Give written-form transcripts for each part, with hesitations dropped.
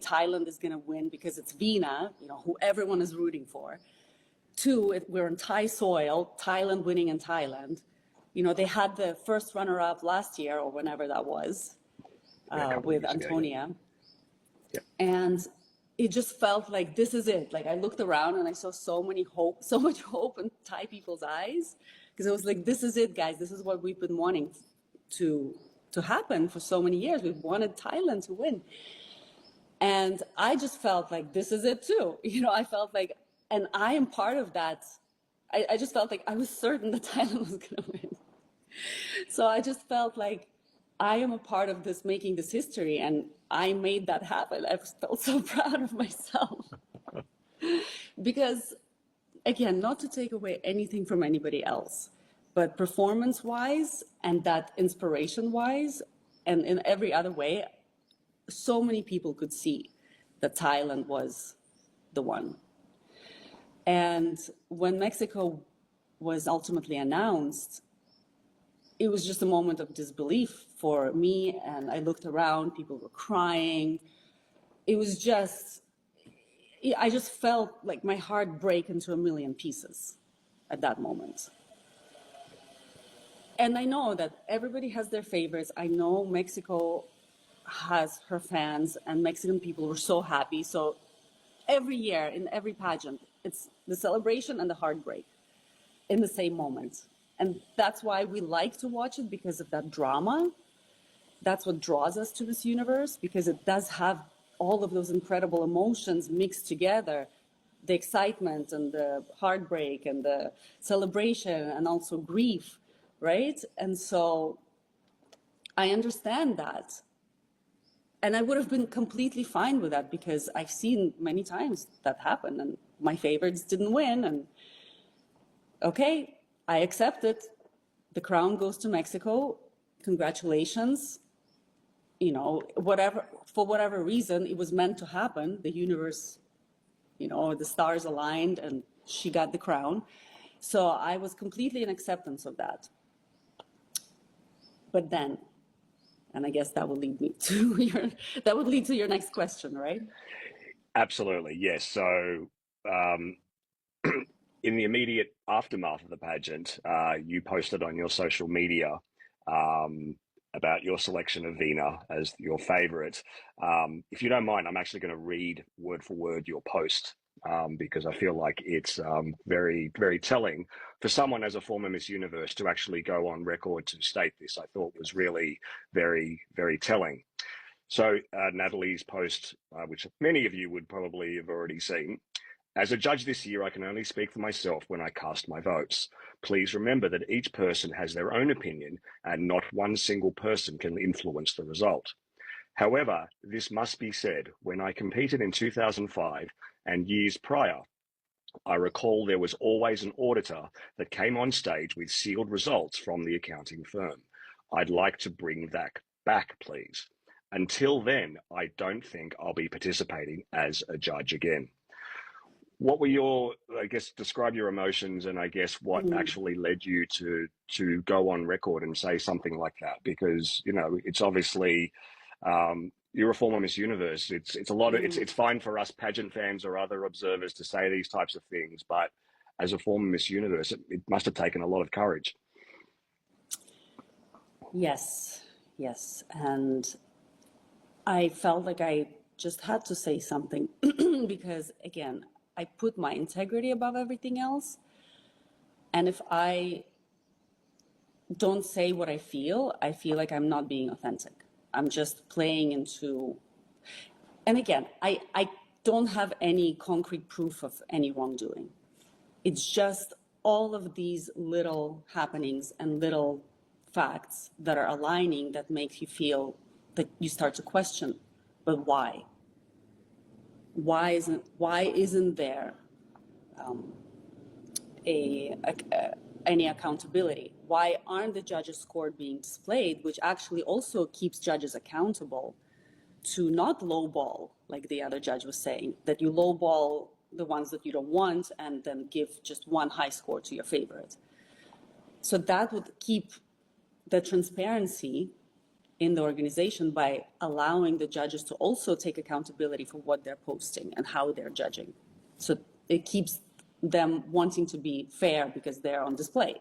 Thailand is going to win because it's Veena, who everyone is rooting for. Two, we're on Thai soil, Thailand winning in Thailand. They had the first runner-up last year or whenever that was with Antonia. Yeah. And it just felt like this is it. Like I looked around and I saw so much hope in Thai people's eyes, because it was like, this is it, guys. This is what we've been wanting to happen for so many years. We've wanted Thailand to win. And I just felt like this is it too. I felt like, and I am part of that. I just felt like I was certain that Thailand was going to win. So I just felt like I am a part of this, making this history, and I made that happen. I felt so proud of myself. Because, again, not to take away anything from anybody else, but performance-wise and that inspiration-wise and in every other way, so many people could see that Thailand was the one. And when Mexico was ultimately announced, it was just a moment of disbelief for me. And I looked around, people were crying. It was just, I just felt like my heart break into a million pieces at that moment. And I know that everybody has their favorites. I know Mexico has her fans, and Mexican people were so happy. So every year in every pageant, it's the celebration and the heartbreak in the same moment. And that's why we like to watch it, because of that drama. That's what draws us to this universe, because it does have all of those incredible emotions mixed together, the excitement and the heartbreak and the celebration and also grief, right? And so I understand that. And I would have been completely fine with that, because I've seen many times that happen, and my favorites didn't win. And okay, I accept it. The crown goes to Mexico. Congratulations. For whatever reason, it was meant to happen. The universe, the stars aligned, and she got the crown. So I was completely in acceptance of that. But then, and I guess that would lead me to your next question, right? Absolutely, yes. So in the immediate aftermath of the pageant, you posted on your social media about your selection of Veena as your favorite. If you don't mind, I'm actually going to read word for word your post, because I feel like it's very, very telling for someone as a former Miss Universe to actually go on record to state this. I thought was really very, very telling. So Natalie's post, which many of you would probably have already seen. As a judge this year, I can only speak for myself when I cast my votes. Please remember that each person has their own opinion, and not one single person can influence the result. However, this must be said, when I competed in 2005 and years prior, I recall there was always an auditor that came on stage with sealed results from the accounting firm. I'd like to bring that back, please. Until then, I don't think I'll be participating as a judge again. What were describe your emotions, and I guess what actually led you to go on record and say something like that? Because, it's obviously, you're a former Miss Universe. It's a lot of, it's fine for us pageant fans or other observers to say these types of things, but as a former Miss Universe, it must have taken a lot of courage. Yes. And I felt like I just had to say something because, again, I put my integrity above everything else. And if I don't say what I feel like I'm not being authentic. I'm just playing into, and again, I don't have any concrete proof of any wrongdoing. It's just all of these little happenings and little facts that are aligning that make you feel that you start to question, but why? Why isn't there any accountability? Why aren't the judges' score being displayed, which actually also keeps judges accountable to not lowball, like the other judge was saying, that you lowball the ones that you don't want and then give just one high score to your favorite. So that would keep the transparency in the organization by allowing the judges to also take accountability for what they're posting and how they're judging. So it keeps them wanting to be fair because they're on display.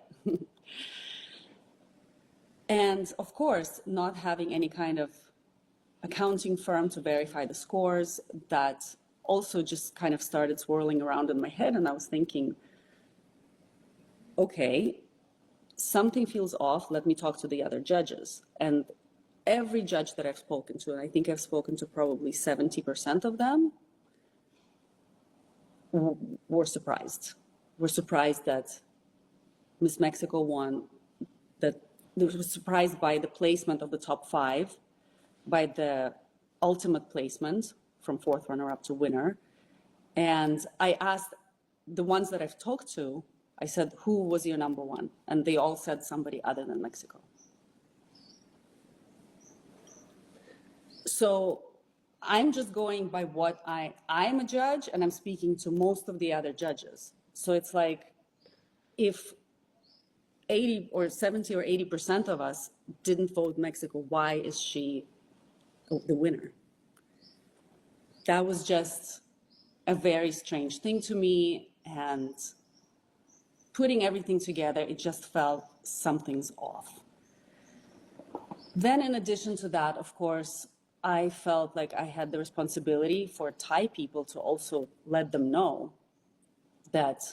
And of course, not having any kind of accounting firm to verify the scores, that also just kind of started swirling around in my head. And I was thinking, okay, something feels off. Let me talk to the other judges. And every judge that I've spoken to, and I think I've spoken to probably 70% of them, were surprised. Were surprised that Miss Mexico won, that they were surprised by the placement of the top 5, by the ultimate placement from 4th runner-up to winner. And I asked the ones that I've talked to, I said, who was your number 1? And they all said somebody other than Mexico. So I'm just going by what I'm a judge, and I'm speaking to most of the other judges. So it's like, if 80 or 70 or 80% of us didn't vote Mexico, why is she the winner? That was just a very strange thing to me, and putting everything together, it just felt something's off. Then in addition to that, of course, I felt like I had the responsibility for Thai people to also let them know that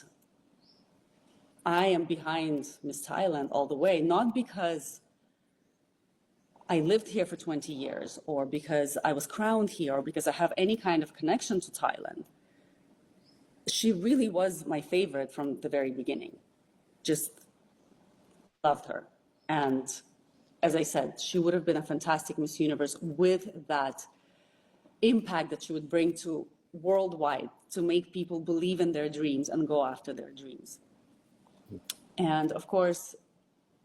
I am behind Miss Thailand all the way, not because I lived here for 20 years or because I was crowned here or because I have any kind of connection to Thailand. She really was my favorite from the very beginning. Just loved her. And as I said, she would have been a fantastic Miss Universe with that impact that she would bring to worldwide, to make people believe in their dreams and go after their dreams. And of course,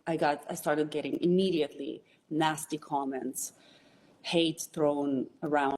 I started getting immediately nasty comments, hate thrown around.